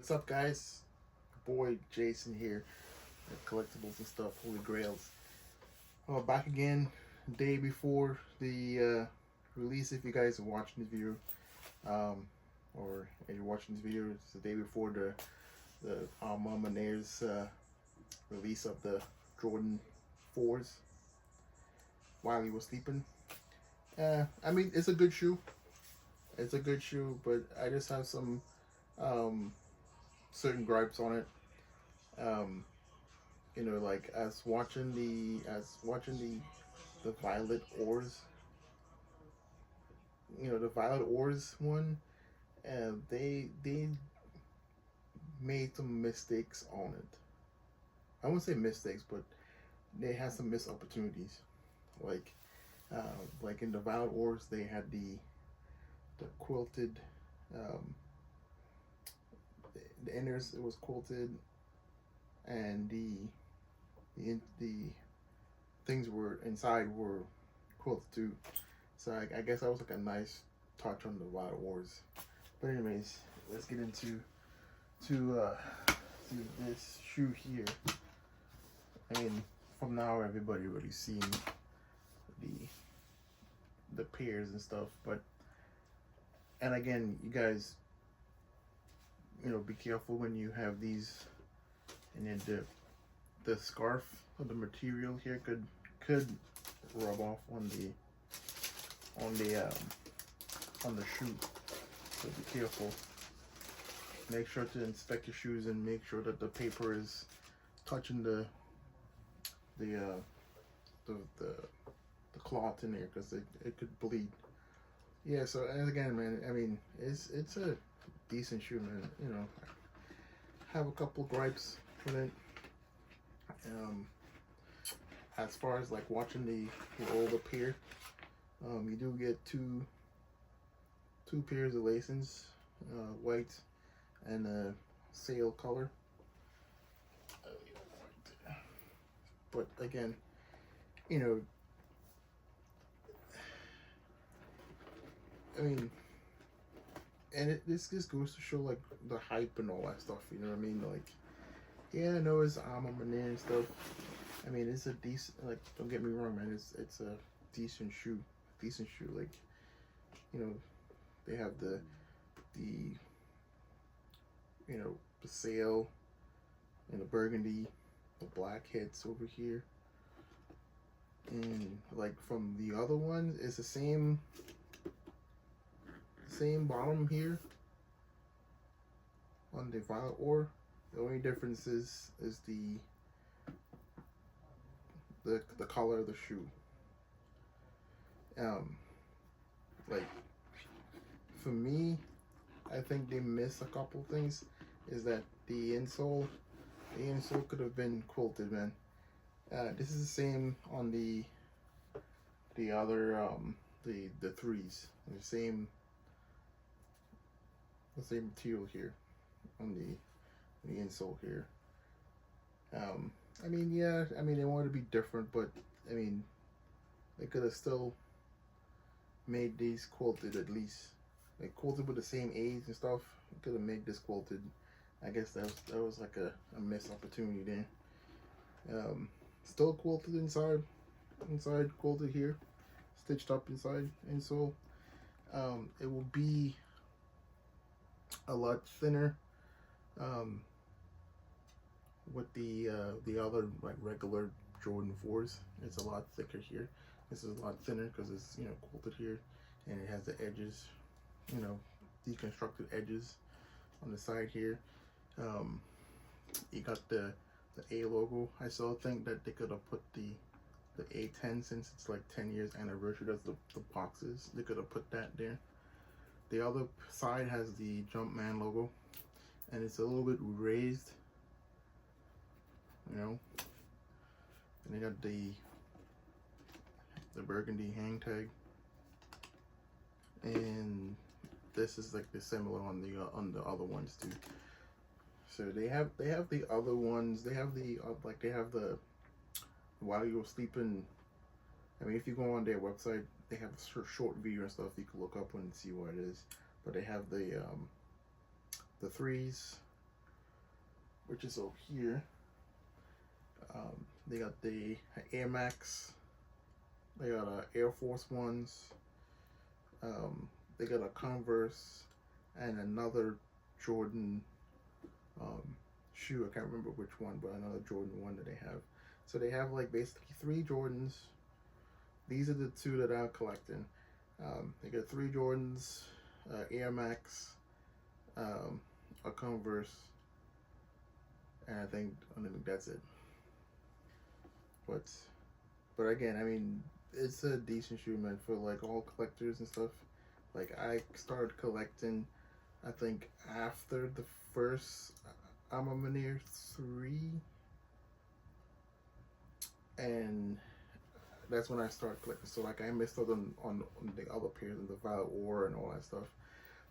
What's up, guys? Your boy Jason here at Collectibles and Stuff, Holy Grails. Back again, day before the release. If you guys are watching this video, um, or if you're watching this video, it's the day before the Alma Manairs release of the Jordan 4s while he was sleeping. I mean, it's a good shoe. It's a good shoe, but I just have some um, certain gripes on it. Um, like as watching the Violet Ores, the Violet Ores one, they made some mistakes on it. I wouldn't say mistakes, but they had some missed opportunities. Like like in the Violet Ores, they had the quilted, um, the inners, it was quilted, and the things were inside were quilted too. So I guess that was like a nice touch on the Wild Wars. But anyways, let's get into to this shoe here. I mean, from now everybody already seen the the pairs and stuff. But and again, you guys, be careful when you have these, and then the scarf or the material here could rub off on the um, on the shoe. So be careful. Make sure to inspect your shoes and make sure that the paper is touching the uh, the, the the cloth in there, because it could bleed. Yeah. So and again, man, I mean, it's a decent shoe, man. Have a couple gripes with it. Um, as far as like watching the roll up here, you do get two pairs of lacings, white and a sail color. But again, you know, I mean, and this just goes to show like the hype and all that stuff. You know what I mean? Like, yeah, I know it's Alma Mater and stuff. I mean, it's a decent. Like, don't get me wrong, man. It's a decent shoe, decent shoe. Like, you know, they have the the sail and the burgundy, the black heads over here, and like from the other ones, it's the same bottom here on the Violet Ore. The only difference is the color of the shoe. Um, like for me, I think they miss a couple things. Is that the insole could have been quilted, man. This is the same on the other the threes. The same material here on the insole here. I mean, yeah, I mean they wanted to be different, but I mean they could have still made these quilted at least. Like quilted with the same A's and stuff. Could have made this quilted. I guess that was like a missed opportunity then. Still quilted inside quilted here, stitched up inside insole. It will be a lot thinner um, with the other like regular Jordan 4s. It's a lot thicker here. This is a lot thinner because it's quilted here, and it has the edges, you know, deconstructed edges on the side here. Um, you got the A logo. I still think that they could have put the A10, since it's like 10 years anniversary. That's the boxes. They could have put that there. The other side has the Jumpman logo, and it's a little bit raised, and they got the burgundy hang tag, and this is like the similar on the other ones too. So they have the other ones. They have the while you're sleeping. I mean, if you go on their website, they have a short video and stuff you can look up and see what it is. But they have the threes, which is over here. They got the Air Max. They got Air Force Ones. They got a Converse and another Jordan shoe. I can't remember which one, but another Jordan one that they have. So they have like basically 3 Jordans. These are the 2 that I'm collecting. They got 3 Jordans, Air Max, a Converse, and I think that's it. But again, I mean, it's a decent shoe, man, for like all collectors and stuff. Like, I started collecting, I think, after the first Amamanir 3, and that's when I started collecting. So like, I missed out on the other pairs and the Violet Ore and all that stuff.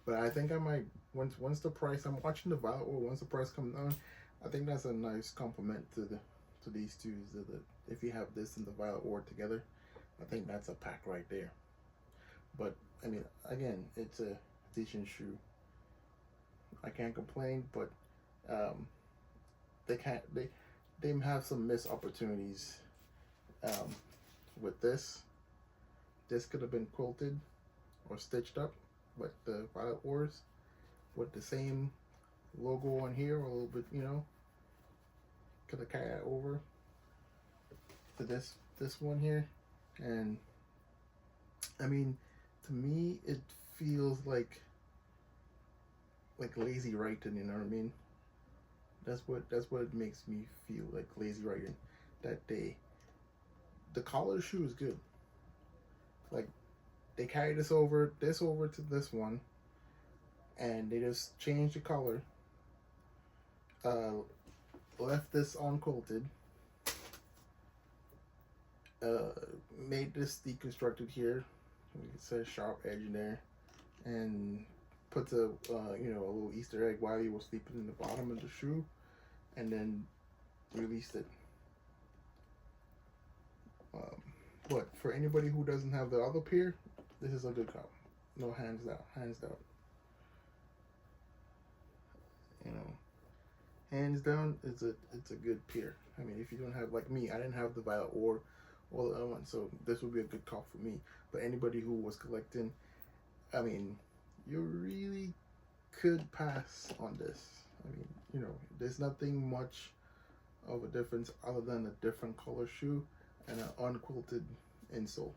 But I think I might, once the price, I'm watching the Violet Ore, once the price comes down, I think that's a nice compliment to these two. Is that if you have this and the Violet Ore together, I think that's a pack right there. But I mean, again, it's a decent shoe. I can't complain, but they have some missed opportunities with this. This could have been quilted or stitched up, but the Violet Ores with the same logo on here, or a little bit, you know, could have carried over to this one here. And I mean, to me, it feels like lazy writing, you know what I mean? That's what it makes me feel like, lazy writing. That the collar of the shoe is good. Like, they carry this over to this one, and they just changed the color. Left this unquilted. Made this deconstructed here. It says sharp edge in there, and put a you know, a little Easter egg while he was sleeping in the bottom of the shoe, and then released it. But for anybody who doesn't have the other pair, this is a good cop. No, hands down, you know, hands down, it's a good pair. I mean, if you don't have, like me, I didn't have the Violet Ore or the other one, so this would be a good call for me. But anybody who was collecting, I mean, you really could pass on this. I mean, you know, there's nothing much of a difference other than a different color shoe and an unquilted insole.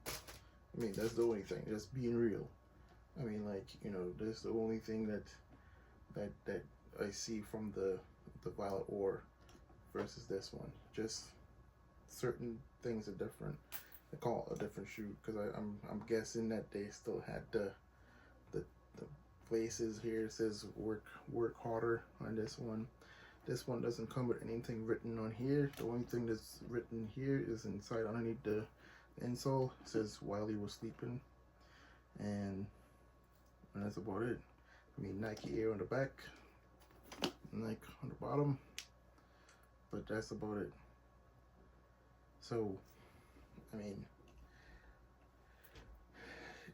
I mean, that's the only thing, just being real. I mean, like, you know, that's the only thing that I see from the Violet Ore versus this one. Just certain things are different. They call it a different shoe, because I'm guessing that they still had the places here. It says work harder on this one. This one doesn't come with anything written on here. The only thing that's written here is inside underneath the insole. It says while he was sleeping, and that's about it. I mean, Nike Air on the back, Nike on the bottom, but that's about it. So, I mean,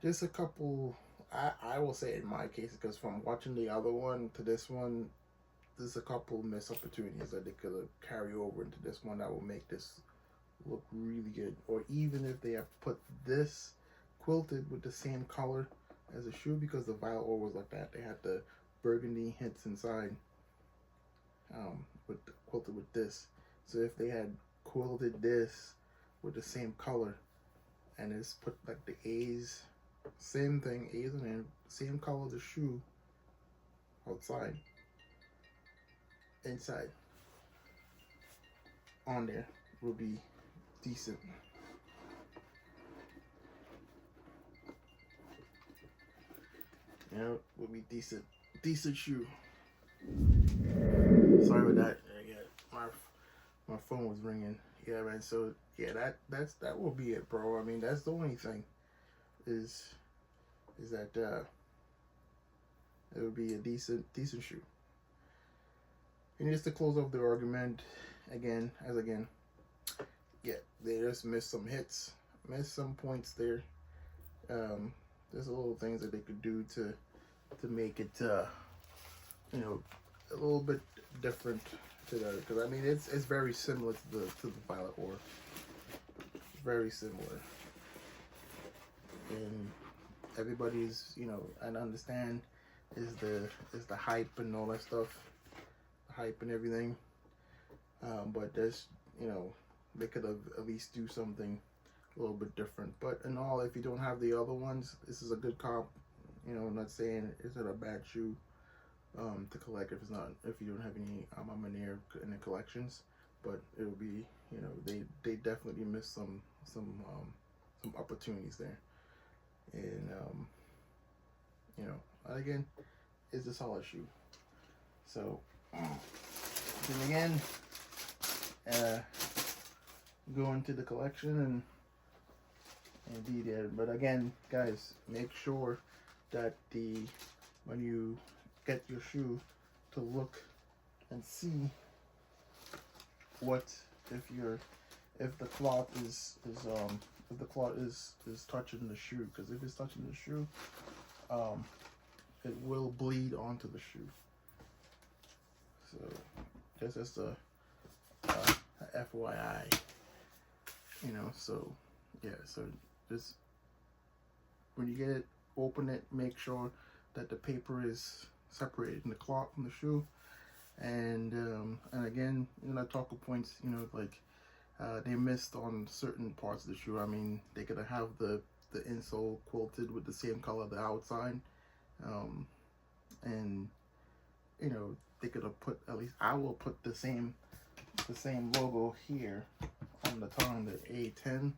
just a couple, I will say in my case, because from watching the other one to this one, there's a couple missed opportunities that they could have carried over into this one that will make this look really good. Or even if they have put this quilted with the same color as the shoe, because the Violet Ore was like that. They had the burgundy hints inside, quilted with this. So if they had quilted this with the same color, and it's put like the A's, same thing, A's on there, same color of the shoe outside, inside, on there, will be decent. You know, will be decent shoe. Sorry about that. Yeah, my phone was ringing. Yeah, man. So yeah, that will be it, bro. I mean, that's the only thing is that it would be a decent shoe. And just to close off the argument, again, yeah, they just missed some hits, missed some points there. There's a little things that they could do to make it, you know, a little bit different to the, because I mean it's very similar to the violet ore. Very similar, and everybody's, you know, and understand is the hype and all that stuff, hype and everything. But there's, you know, they could have at least do something a little bit different. But in all, if you don't have the other ones, this is a good comp. You know, I'm not saying it's a bad shoe to collect if it's not, if you don't have any Armanier in the collections. But it'll be, you know, they definitely missed some opportunities there. And you know, again, it's a solid shoe. So then again, go into the collection and be there. But again, guys, make sure that when you get your shoe, to look and see what if the cloth is touching the shoe, because if it's touching the shoe, it will bleed onto the shoe. So just as a FYI, you know. So yeah, so just when you get it, open it, make sure that the paper is separated in the cloth from the shoe. And again, you know, talking points, you know, like they missed on certain parts of the shoe. I mean, they could have the insole quilted with the same color of the outside, and you know, they could have put, at least I will put the same logo here on the tongue, the A10.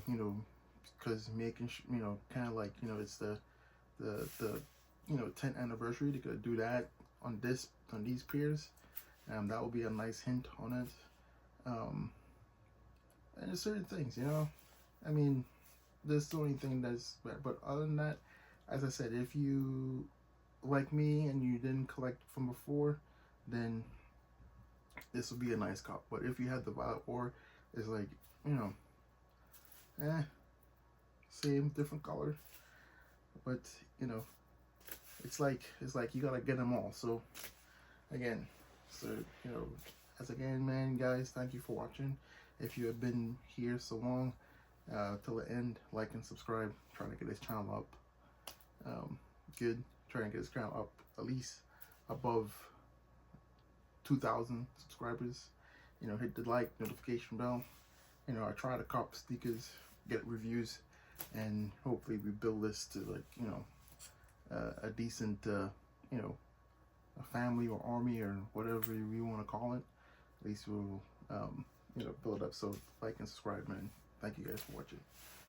You know, because making you know, kind of like, you know, it's the you know, 10th anniversary. They could do that on these pairs. That will be a nice hint on it. And there's certain things, you know, I mean, there's the only thing that's bad. But other than that, as I said, if you like me and you didn't collect from before, then this will be a nice cop. But if you had the violet ore, it's like, you know, same different color, but you know, it's like you gotta get them all. So again, so you know, as again, man, guys, thank you for watching. If you have been here so long till the end, like and subscribe. Trying to get this channel up, good. Trying to get this channel up at least above 2,000 subscribers. You know, hit the like, notification bell. You know, I try to cop stickers, get reviews, and hopefully we build this to, like, you know, a decent, you know, a family or army or whatever we want to call it. At least we'll, you know, build up. So like and subscribe, man. Thank you guys for watching.